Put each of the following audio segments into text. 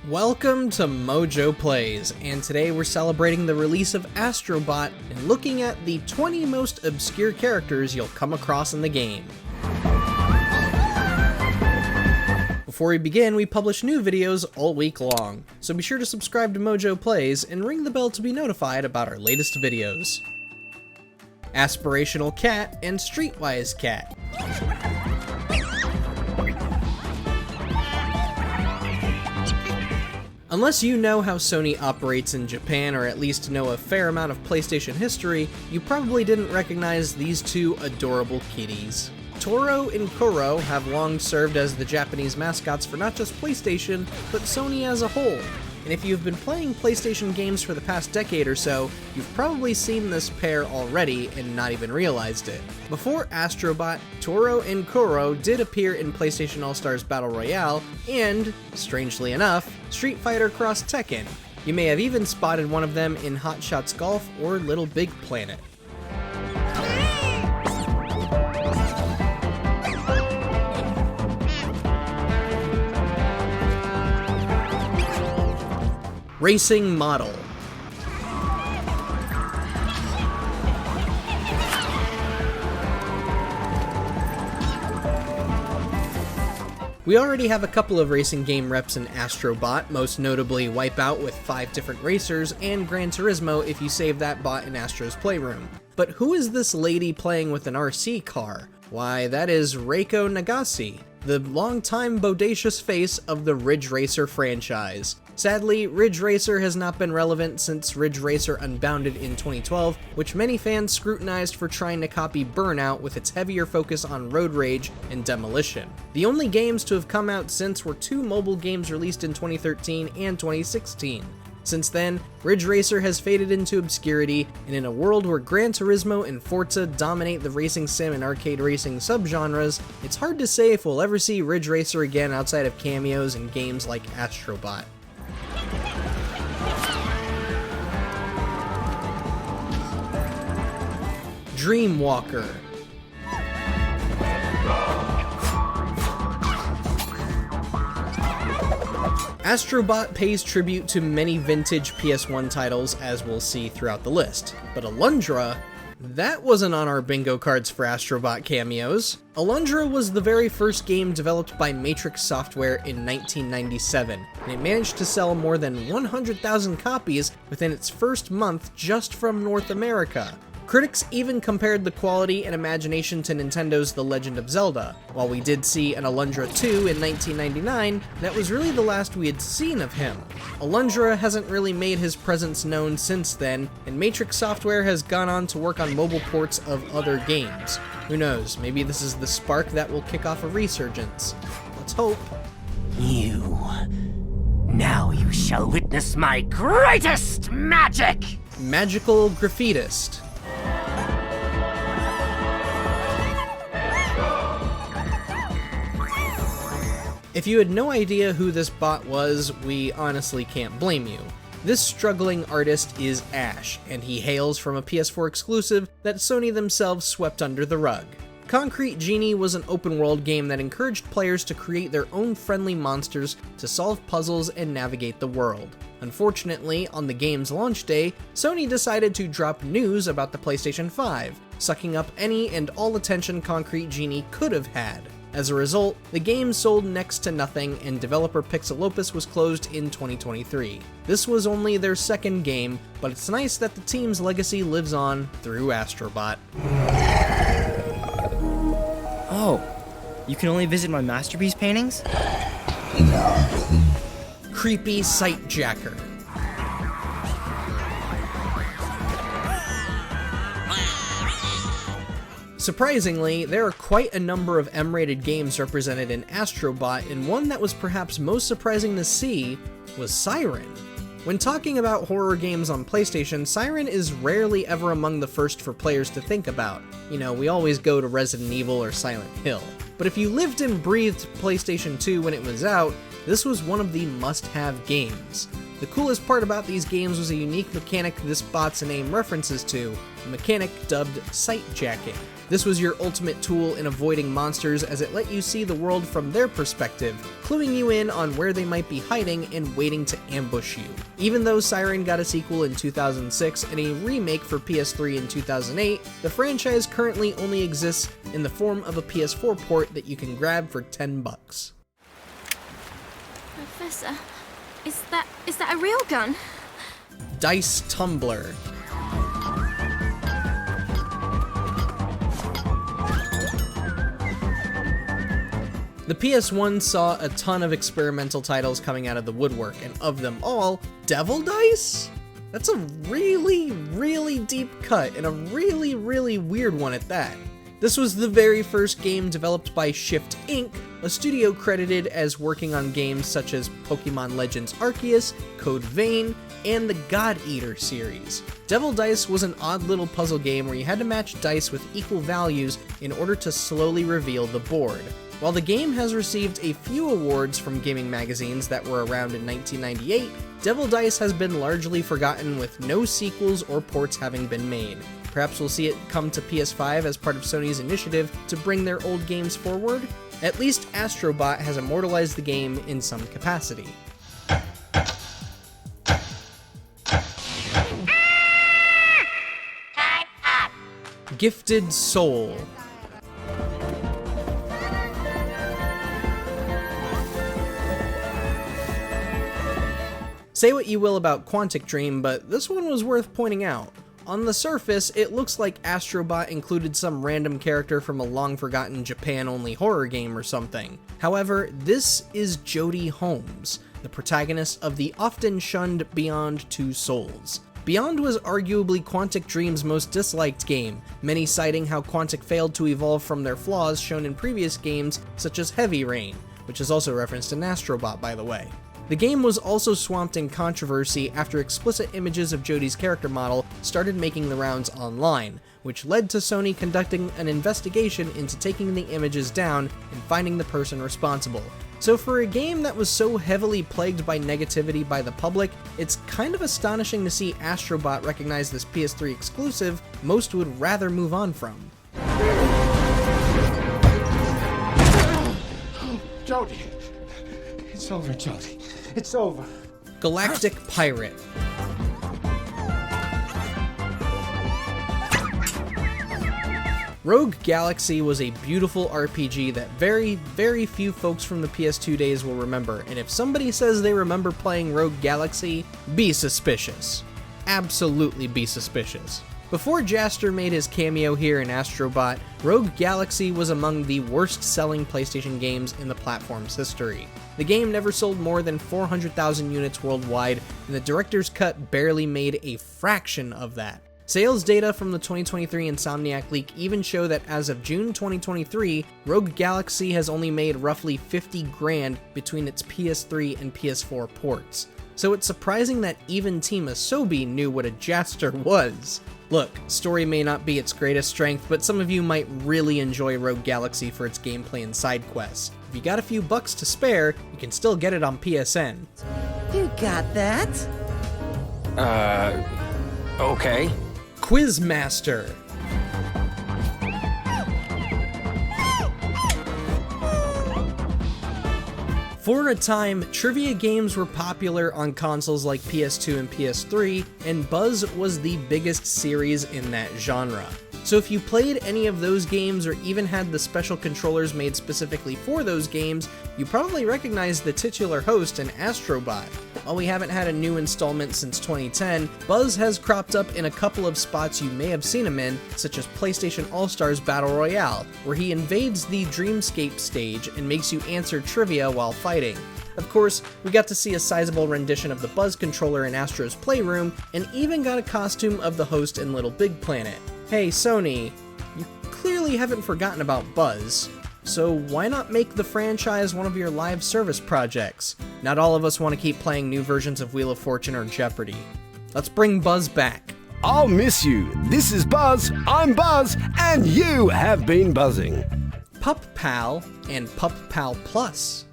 Welcome to MojoPlays, and today we're celebrating the release of Astro Bot and looking at the 20 most obscure characters you'll come across in the game. Before we begin, we publish new videos all week long, so be sure to subscribe to MojoPlays and ring the bell to be notified about our latest videos. Aspirational Cat and Streetwise Cat. Unless you know how Sony operates in Japan, or at least know a fair amount of PlayStation history, you probably didn't recognize these two adorable kitties. Toro and Kuro have long served as the Japanese mascots for not just PlayStation, but Sony as a whole. And if you've been playing PlayStation games for the past decade or so, you've probably seen this pair already and not even realized it. Before Astrobot, Toro and Kuro did appear in PlayStation All-Stars Battle Royale and, strangely enough, Street Fighter Cross Tekken. You may have even spotted one of them in Hot Shots Golf or Little Big Planet. Racing Model. We already have a couple of racing game reps in Astro Bot, most notably Wipeout with 5 different racers, and Gran Turismo if you save that bot in Astro's Playroom. But who is this lady playing with an RC car? Why, that is Reiko Nagase, the longtime bodacious face of the Ridge Racer franchise. Sadly, Ridge Racer has not been relevant since Ridge Racer Unbounded in 2012, which many fans scrutinized for trying to copy Burnout with its heavier focus on road rage and demolition. The only games to have come out since were 2 mobile games released in 2013 and 2016. Since then, Ridge Racer has faded into obscurity, and in a world where Gran Turismo and Forza dominate the racing sim and arcade racing subgenres, it's hard to say if we'll ever see Ridge Racer again outside of cameos in games like Astro Bot. Dreamwalker. Astrobot pays tribute to many vintage PS1 titles, as we'll see throughout the list, but Alundra, that wasn't on our bingo cards for Astrobot cameos. Alundra was the very first game developed by Matrix Software in 1997, and it managed to sell more than 100,000 copies within its first month just from North America. Critics even compared the quality and imagination to Nintendo's The Legend of Zelda. While we did see an Alundra 2 in 1999, that was really the last we had seen of him. Alundra hasn't really made his presence known since then, and Matrix Software has gone on to work on mobile ports of other games. Who knows, maybe this is the spark that will kick off a resurgence. Let's hope. Now you shall witness my greatest magic! Magical Graffitist. If you had no idea who this bot was, we honestly can't blame you. This struggling artist is Ash, and he hails from a PS4 exclusive that Sony themselves swept under the rug. Concrete Genie was an open-world game that encouraged players to create their own friendly monsters to solve puzzles and navigate the world. Unfortunately, on the game's launch day, Sony decided to drop news about the PlayStation 5, sucking up any and all attention Concrete Genie could have had. As a result, the game sold next to nothing, and developer Pixelopus was closed in 2023. This was only their second game, but it's nice that the team's legacy lives on through Astrobot. Oh, you can only visit my masterpiece paintings? Creepy Sightjacker. Surprisingly, there are quite a number of M-rated games represented in Astrobot, and one that was perhaps most surprising to see was Siren. When talking about horror games on PlayStation, Siren is rarely ever among the first for players to think about. You know, we always go to Resident Evil or Silent Hill. But if you lived and breathed PlayStation 2 when it was out, this was one of the must-have games. The coolest part about these games was a unique mechanic this bot's name references to, a mechanic dubbed sight jacking. This was your ultimate tool in avoiding monsters as it let you see the world from their perspective, cluing you in on where they might be hiding and waiting to ambush you. Even though Siren got a sequel in 2006 and a remake for PS3 in 2008, the franchise currently only exists in the form of a PS4 port that you can grab for $10. Professor, is that a real gun? Dice Tumbler. The PS1 saw a ton of experimental titles coming out of the woodwork, and of them all, Devil Dice? That's a really, really deep cut, and a really, really weird one at that. This was the very first game developed by Shift Inc., a studio credited as working on games such as Pokemon Legends Arceus, Code Vein, and the God Eater series. Devil Dice was an odd little puzzle game where you had to match dice with equal values in order to slowly reveal the board. While the game has received a few awards from gaming magazines that were around in 1998, Devil Dice has been largely forgotten with no sequels or ports having been made. Perhaps we'll see it come to PS5 as part of Sony's initiative to bring their old games forward? At least Astrobot has immortalized the game in some capacity. Gifted Soul. Say what you will about Quantic Dream, but this one was worth pointing out. On the surface, it looks like Astrobot included some random character from a long-forgotten Japan-only horror game or something. However, this is Jodie Holmes, the protagonist of the often shunned Beyond Two Souls. Beyond was arguably Quantic Dream's most disliked game, many citing how Quantic failed to evolve from their flaws shown in previous games such as Heavy Rain, which is also referenced in Astrobot by the way. The game was also swamped in controversy after explicit images of Jodie's character model started making the rounds online, which led to Sony conducting an investigation into taking the images down and finding the person responsible. So for a game that was so heavily plagued by negativity by the public, it's kind of astonishing to see Astrobot recognize this PS3 exclusive most would rather move on from. Jodie! It's over, Jodie. It's over. Galactic Pirate. Rogue Galaxy was a beautiful RPG that very, very few folks from the PS2 days will remember, and if somebody says they remember playing Rogue Galaxy, be suspicious. Absolutely be suspicious. Before Jaster made his cameo here in Astrobot, Rogue Galaxy was among the worst-selling PlayStation games in the platform's history. The game never sold more than 400,000 units worldwide, and the director's cut barely made a fraction of that. Sales data from the 2023 Insomniac leak even show that as of June 2023, Rogue Galaxy has only made roughly 50 grand between its PS3 and PS4 ports. So it's surprising that even Team Asobi knew what a Jaster was. Look, story may not be its greatest strength, but some of you might really enjoy Rogue Galaxy for its gameplay and side quests. If you got a few bucks to spare, you can still get it on PSN. You got that? Okay. Quizmaster. For a time, trivia games were popular on consoles like PS2 and PS3, and Buzz was the biggest series in that genre. So if you played any of those games or even had the special controllers made specifically for those games, you probably recognize the titular host in Astrobot. While we haven't had a new installment since 2010, Buzz has cropped up in a couple of spots you may have seen him in, such as PlayStation All-Stars Battle Royale, where he invades the Dreamscape stage and makes you answer trivia while fighting. Of course, we got to see a sizable rendition of the Buzz controller in Astro's Playroom, and even got a costume of the host in Little Big Planet. Hey Sony, you clearly haven't forgotten about Buzz, so why not make the franchise one of your live service projects? Not all of us want to keep playing new versions of Wheel of Fortune or Jeopardy. Let's bring Buzz back. I'll miss you. This is Buzz, I'm Buzz, and you have been buzzing. Pup Pal and Pup Pal Plus.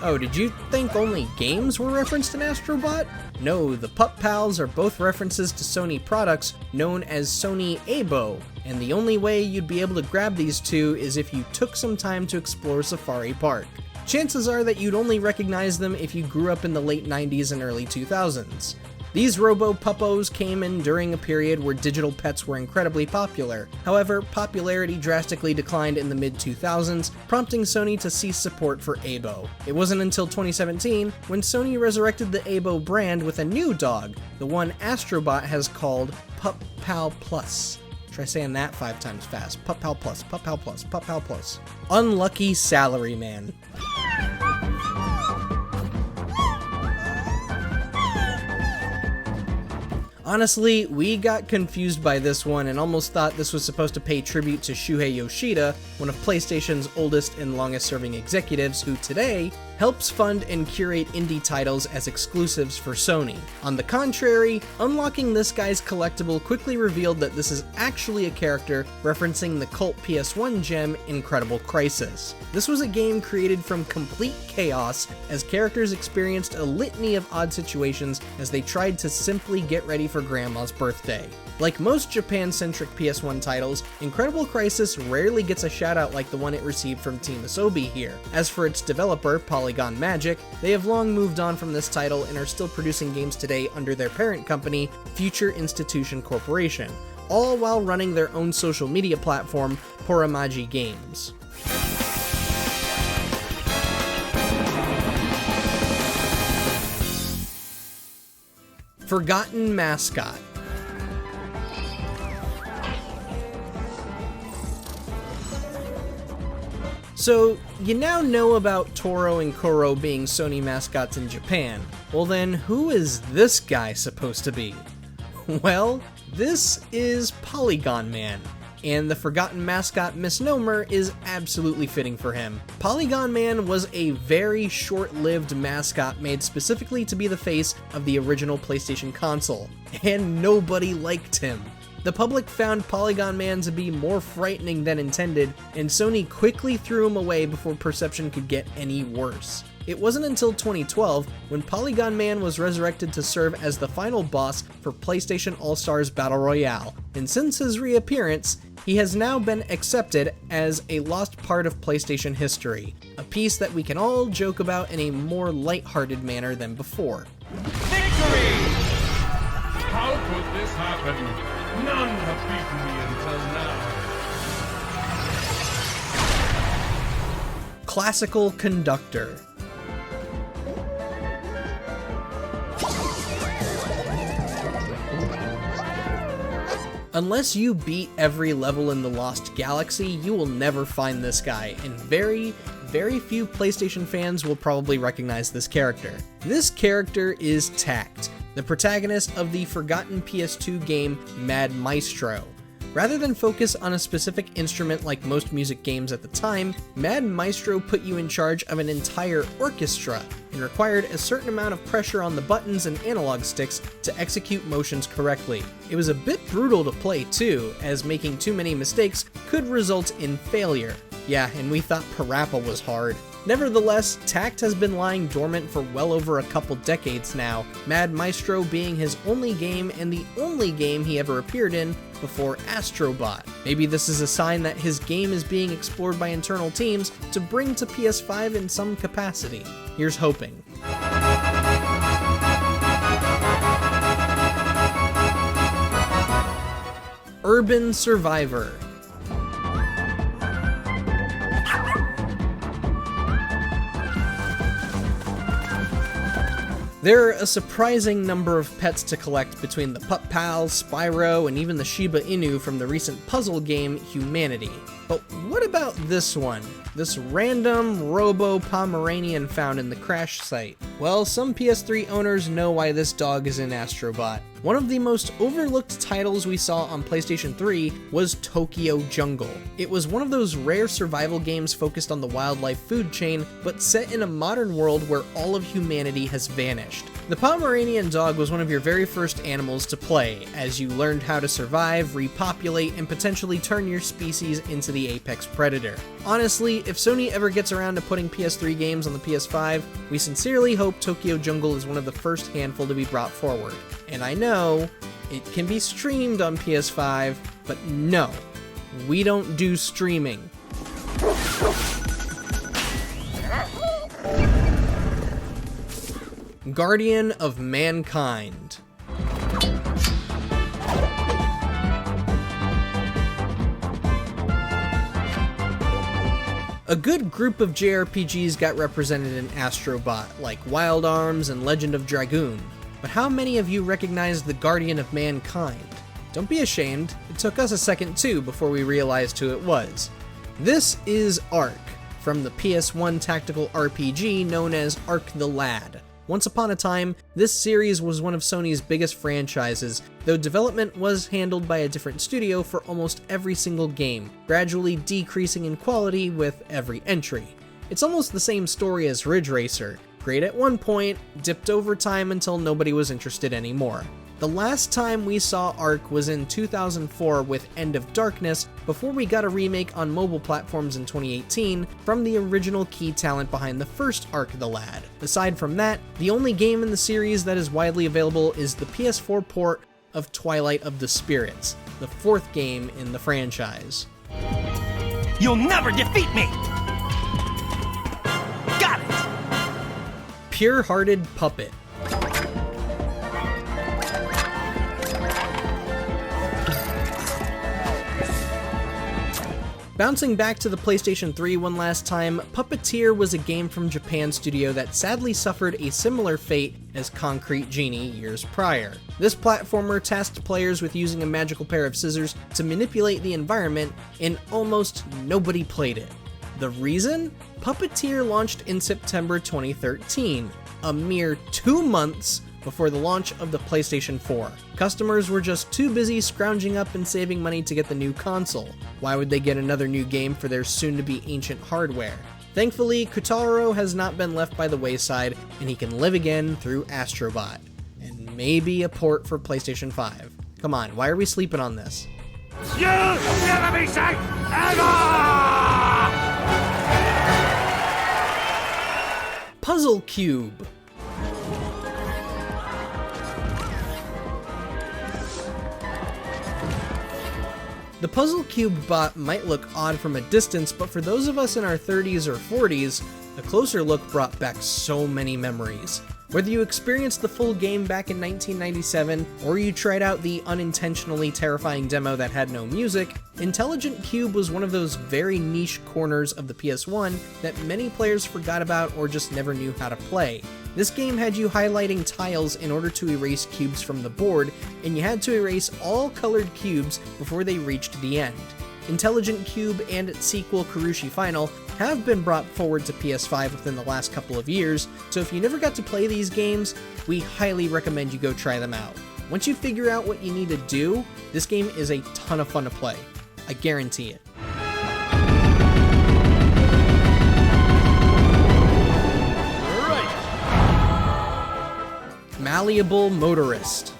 Oh, did you think only games were referenced in Astrobot? No, the Pup Pals are both references to Sony products known as Sony Aibo, and the only way you'd be able to grab these two is if you took some time to explore Safari Park. Chances are that you'd only recognize them if you grew up in the late 90s and early 2000s. These robo-puppos came in during a period where digital pets were incredibly popular. However, popularity drastically declined in the mid-2000s, prompting Sony to cease support for Aibo. It wasn't until 2017 when Sony resurrected the Aibo brand with a new dog, the one Astrobot has called Pup Pal Plus. Try saying that 5 times fast. Pup Pal Plus, Pup Pal Plus, Pup Pal Plus. Unlucky Salaryman. Honestly, we got confused by this one and almost thought this was supposed to pay tribute to Shuhei Yoshida, one of PlayStation's oldest and longest serving executives who today helps fund and curate indie titles as exclusives for Sony. On the contrary, unlocking this guy's collectible quickly revealed that this is actually a character referencing the cult PS1 gem Incredible Crisis. This was a game created from complete chaos as characters experienced a litany of odd situations as they tried to simply get ready for Grandma's birthday. Like most Japan-centric PS1 titles, Incredible Crisis rarely gets a shoutout like the one it received from Team Asobi here. As for its developer, Polygon Man, they have long moved on from this title and are still producing games today under their parent company, Future Institution Corporation, all while running their own social media platform, Homage Games. Forgotten Mascot. So, you now know about Toro and Kuro being Sony mascots in Japan. Well then, who is this guy supposed to be? Well, this is Polygon Man, and the Forgotten Mascot misnomer is absolutely fitting for him. Polygon Man was a very short-lived mascot made specifically to be the face of the original PlayStation console, and nobody liked him. The public found Polygon Man to be more frightening than intended, and Sony quickly threw him away before perception could get any worse. It wasn't until 2012 when Polygon Man was resurrected to serve as the final boss for PlayStation All-Stars Battle Royale, and since his reappearance, he has now been accepted as a lost part of PlayStation history, a piece that we can all joke about in a more lighthearted manner than before. Victory! How could this happen? None have beaten me until now. Classical Conductor. Unless you beat every level in the Lost Galaxy, you will never find this guy, and very few PlayStation fans will probably recognize this character. This character is Takt, the protagonist of the forgotten PS2 game Mad Maestro. Rather than focus on a specific instrument like most music games at the time, Mad Maestro put you in charge of an entire orchestra and required a certain amount of pressure on the buttons and analog sticks to execute motions correctly. It was a bit brutal to play too, as making too many mistakes could result in failure. Yeah, and we thought Parappa was hard. Nevertheless, Takt has been lying dormant for well over a couple decades now, Mad Maestro being his only game and the only game he ever appeared in before Astro Bot. Maybe this is a sign that his game is being explored by internal teams to bring to PS5 in some capacity. Here's hoping. Urban Survivor. There are a surprising number of pets to collect between the Pup Pals, Spyro, and even the Shiba Inu from the recent puzzle game Humanity. But what about this one? This random Robo-Pomeranian found in the crash site? Well, some PS3 owners know why this dog is in Astrobot. One of the most overlooked titles we saw on PlayStation 3 was Tokyo Jungle. It was one of those rare survival games focused on the wildlife food chain, but set in a modern world where all of humanity has vanished. The Pomeranian dog was one of your very first animals to play, as you learned how to survive, repopulate, and potentially turn your species into the apex predator. Honestly, if Sony ever gets around to putting PS3 games on the PS5, we sincerely hope Tokyo Jungle is one of the first handful to be brought forward. And I know, it can be streamed on PS5, but no, we don't do streaming. Guardian of Mankind. A good group of JRPGs got represented in Astro Bot, like Wild Arms and Legend of Dragoon. But how many of you recognize the Guardian of Mankind? Don't be ashamed, it took us a second too before we realized who it was. This is Ark, from the PS1 tactical RPG known as Ark the Lad. Once upon a time, this series was one of Sony's biggest franchises, though development was handled by a different studio for almost every single game, gradually decreasing in quality with every entry. It's almost the same story as Ridge Racer. Great at one point, dipped over time until nobody was interested anymore. The last time we saw Ark was in 2004 with End of Darkness, before we got a remake on mobile platforms in 2018 from the original key talent behind the first Ark the Lad. Aside from that, the only game in the series that is widely available is the PS4 port of Twilight of the Spirits, the fourth game in the franchise. You'll never defeat me! Got it! Pure-Hearted Puppet. Bouncing back to the PlayStation 3 one last time, Puppeteer was a game from Japan studio that sadly suffered a similar fate as Concrete Genie years prior. This platformer tasked players with using a magical pair of scissors to manipulate the environment, and almost nobody played it. The reason? Puppeteer launched in September 2013, a mere 2 months before the launch of the PlayStation 4. Customers were just too busy scrounging up and saving money to get the new console. Why would they get another new game for their soon-to-be ancient hardware? Thankfully, Kotaro has not been left by the wayside, and he can live again through Astrobot. And maybe a port for PlayStation 5. Come on, why are we sleeping on this? You never be safe ever! Puzzle Qube. The Puzzle Qube bot might look odd from a distance, but for those of us in our 30s or 40s, a closer look brought back so many memories. Whether you experienced the full game back in 1997, or you tried out the unintentionally terrifying demo that had no music, Intelligent Qube was one of those very niche corners of the PS1 that many players forgot about or just never knew how to play. This game had you highlighting tiles in order to erase cubes from the board, and you had to erase all colored cubes before they reached the end. Intelligent Qube and its sequel, Kurushi Final, have been brought forward to PS5 within the last couple of years, so if you never got to play these games, we highly recommend you go try them out. Once you figure out what you need to do, this game is a ton of fun to play. I guarantee it. Malleable Motorist.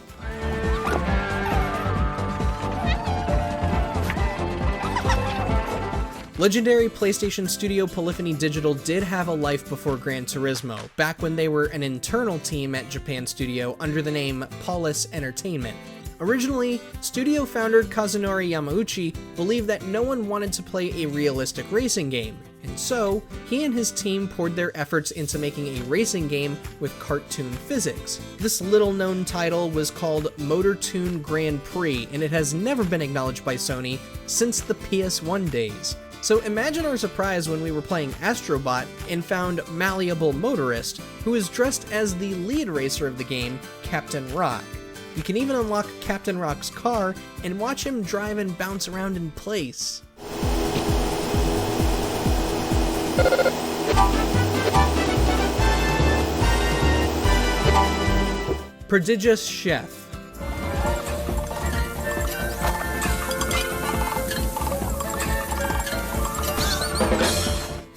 Legendary PlayStation studio Polyphony Digital did have a life before Gran Turismo, back when they were an internal team at Japan Studio under the name Polis Entertainment. Originally, studio founder Kazunori Yamauchi believed that no one wanted to play a realistic racing game, and so he and his team poured their efforts into making a racing game with cartoon physics. This little-known title was called Motor Toon Grand Prix, and it has never been acknowledged by Sony since the PS1 days. So imagine our surprise when we were playing Astrobot and found Malleable Motorist, who is dressed as the lead racer of the game, Captain Rock. You can even unlock Captain Rock's car and watch him drive and bounce around in place. Prodigious Chef.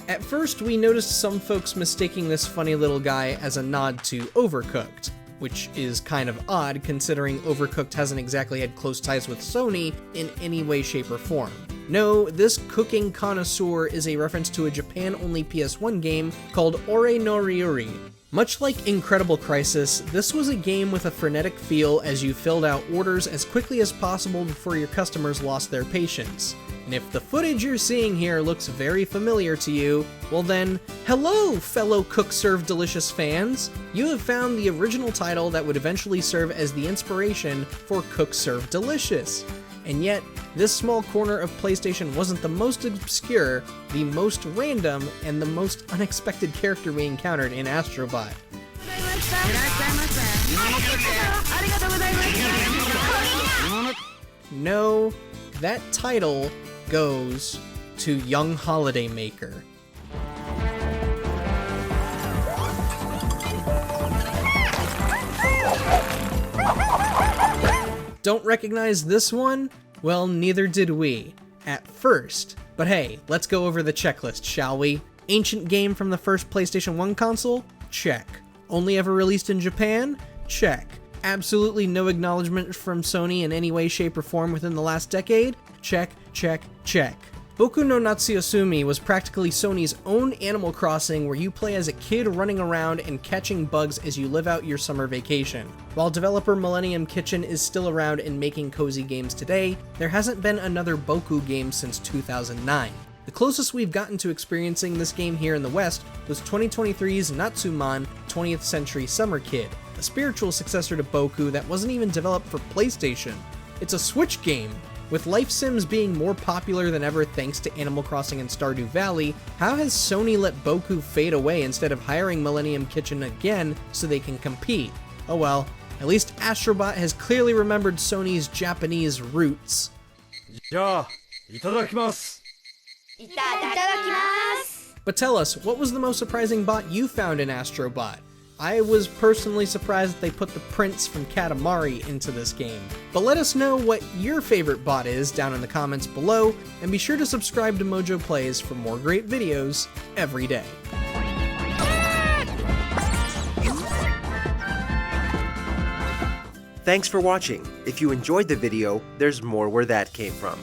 At first, we noticed some folks mistaking this funny little guy as a nod to Overcooked, which is kind of odd considering Overcooked hasn't exactly had close ties with Sony in any way, shape, or form. No, this cooking connoisseur is a reference to a Japan-only PS1 game called Ore no Ryuri. Much like Incredible Crisis, this was a game with a frenetic feel as you filled out orders as quickly as possible before your customers lost their patience. And if the footage you're seeing here looks very familiar to you, well then, hello fellow Cook Serve Delicious fans! You have found the original title that would eventually serve as the inspiration for Cook Serve Delicious. And yet, this small corner of PlayStation wasn't the most obscure, the most random, and the most unexpected character we encountered in Astrobot. No, that title goes to Young Holiday Maker. Don't recognize this one? Well, neither did we, at first. But hey, let's go over the checklist, shall we? Ancient game from the first PlayStation 1 console? Check. Only ever released in Japan? Check. Absolutely no acknowledgement from Sony in any way, shape, or form within the last decade? Check, check, check. Boku no Natsuyasumi was practically Sony's own Animal Crossing where you play as a kid running around and catching bugs as you live out your summer vacation. While developer Millennium Kitchen is still around and making cozy games today, there hasn't been another Boku game since 2009. The closest we've gotten to experiencing this game here in the West was 2023's Natsuman 20th Century Summer Kid, a spiritual successor to Boku that wasn't even developed for PlayStation. It's a Switch game. With life sims being more popular than ever thanks to Animal Crossing and Stardew Valley, how has Sony let Boku fade away instead of hiring Millennium Kitchen again so they can compete? Oh well, at least Astrobot has clearly remembered Sony's Japanese roots. But tell us, what was the most surprising bot you found in Astrobot? I was personally surprised that they put the prince from Katamari into this game. But let us know what your favorite bot is down in the comments below, and be sure to subscribe to MojoPlays for more great videos every day. Thanks for watching. If you enjoyed the video, there's more where that came from.